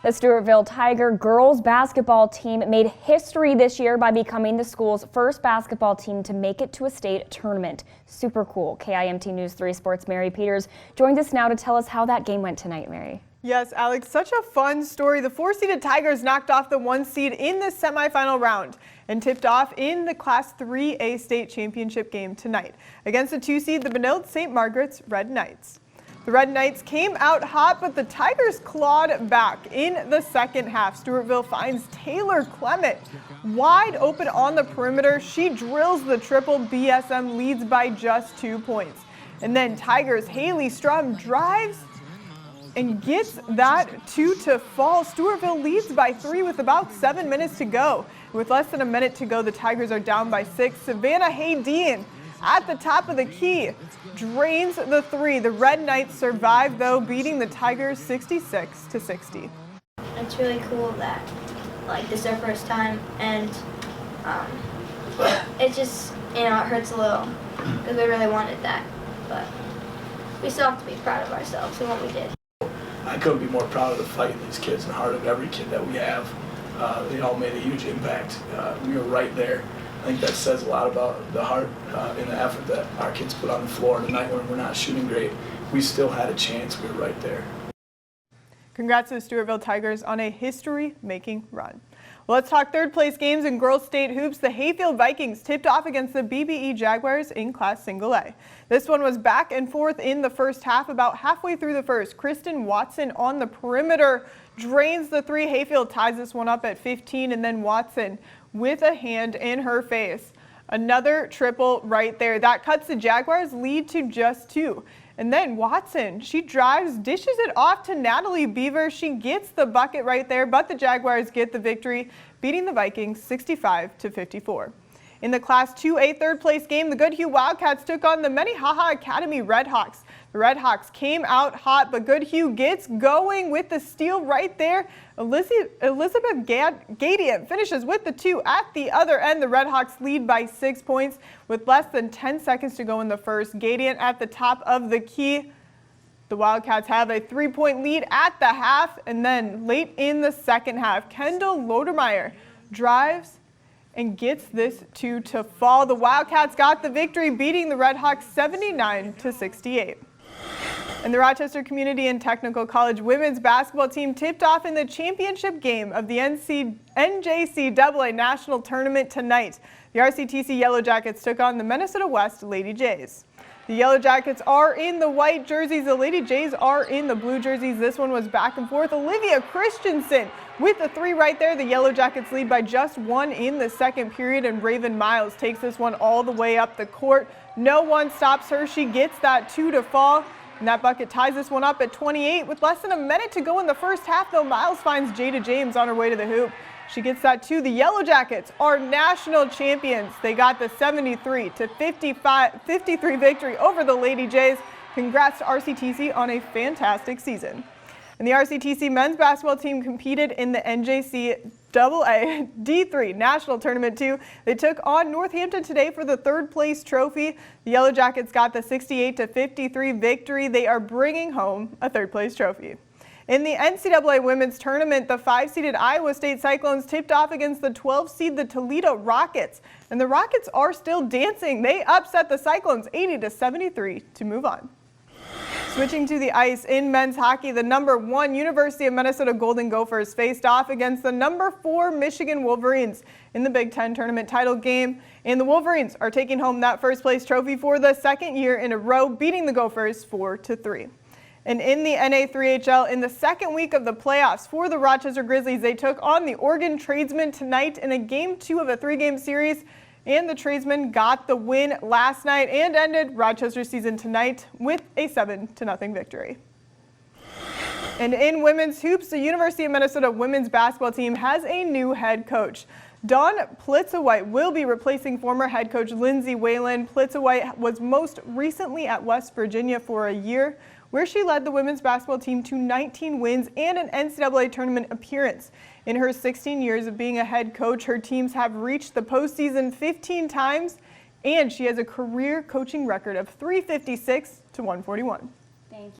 The Stewartville Tiger girls basketball team made history this year by becoming the school's first basketball team to make it to a state tournament. Super cool. KIMT News 3 Sports' Mary Peters joins us now to tell us how that game went tonight, Mary. Yes, Alex, such a fun story. The 4-seeded Tigers knocked off the 1 seed in the semifinal round and tipped off in the Class 3A state championship game tonight against the 2 seed, the Benilde St. Margaret's Red Knights. The Red Knights came out hot, but the Tigers clawed back in the second half. Stewartville finds Taylor Clement wide open on the perimeter. She drills the triple. BSM leads by just 2 points. And then Tigers' Haley Strum drives and gets that 2 to fall. Stewartville leads by 3 with about 7 minutes to go. With less than a minute to go, the Tigers are down by 6. Savannah Haydean at the top of the key drains the 3. The Red Knights survive, though, beating the Tigers 66-60. It's really cool that, this is our first time, and it just, it hurts a little because we really wanted that, but we still have to be proud of ourselves and what we did. I couldn't be more proud of the fight of these kids and the heart of every kid that we have. They all made a huge impact. We were right there. I think that says a lot about the heart and the effort that our kids put on the floor tonight when we're not shooting great. We still had a chance. We were right there. Congrats to the Stewartville Tigers on a history-making run. Well, let's talk third place games in girls state hoops. The Hayfield Vikings tipped off against the BBE Jaguars in Class Single A. This one was back and forth in the first half. About halfway through the first, Kristen Watson on the perimeter drains the 3. Hayfield ties this one up at 15, and then Watson with a hand in her face. Another triple right there. That cuts the Jaguars' lead to just 2. And then Watson, she drives, dishes it off to Natalie Beaver. She gets the bucket right there, but the Jaguars get the victory, beating the Vikings 65-54. In the Class 2A third place game, the Goodhue Wildcats took on the Minnehaha Academy Redhawks. The Redhawks came out hot, but Goodhue gets going with the steal right there. Elizabeth Gadian finishes with the 2 at the other end. The Redhawks lead by 6 points with less than 10 seconds to go in the first. Gadian at the top of the key. The Wildcats have a 3-point lead at the half, and then late in the second half, Kendall Lodermeyer drives and gets this 2 to fall. The Wildcats got the victory, beating the Redhawks 79-68. And the Rochester Community and Technical College women's basketball team tipped off in the championship game of the NJCAA National Tournament tonight. The RCTC Yellow Jackets took on the Minnesota West Lady Jays. The Yellow Jackets are in the white jerseys. The Lady Jays are in the blue jerseys. This one was back and forth. Olivia Christensen with the 3 right there. The Yellow Jackets lead by just 1 in the second period, and Raven Miles takes this one all the way up the court. No one stops her. She gets that 2 to fall, and that bucket ties this one up at 28. With less than a minute to go in the first half, though, Miles finds Jada James on her way to the hoop. She gets that 2. The Yellow Jackets are national champions. They got the 73-53 victory over the Lady Jays. Congrats to RCTC on a fantastic season. And the RCTC men's basketball team competed in the NJCAA D3 National Tournament 2. They took on Northampton today for the 3rd place trophy. The Yellow Jackets got the 68-53 victory. They are bringing home a 3rd place trophy. In the NCAA women's tournament, the 5-seeded Iowa State Cyclones tipped off against the 12-seed the Toledo Rockets. And the Rockets are still dancing. They upset the Cyclones 80-73 to move on. Switching to the ice in men's hockey, the number 1 University of Minnesota Golden Gophers faced off against the number 4 Michigan Wolverines in the Big Ten tournament title game. And the Wolverines are taking home that 1st place trophy for the 2nd year in a row, beating the Gophers 4-3. And in the NA3HL, in the 2nd week of the playoffs for the Rochester Grizzlies, they took on the Oregon Tradesmen tonight in a Game 2 of a 3-game series. And the Tradesmen got the win last night and ended Rochester's season tonight with a 7-0 victory. And in women's hoops, the University of Minnesota women's basketball team has a new head coach. Dawn Plitzawhite will be replacing former head coach Lindsay Whalen. Plitzawhite was most recently at West Virginia for a year, where she led the women's basketball team to 19 wins and an NCAA tournament appearance. In her 16 years of being a head coach, her teams have reached the postseason 15 times, and she has a career coaching record of 356 to 141.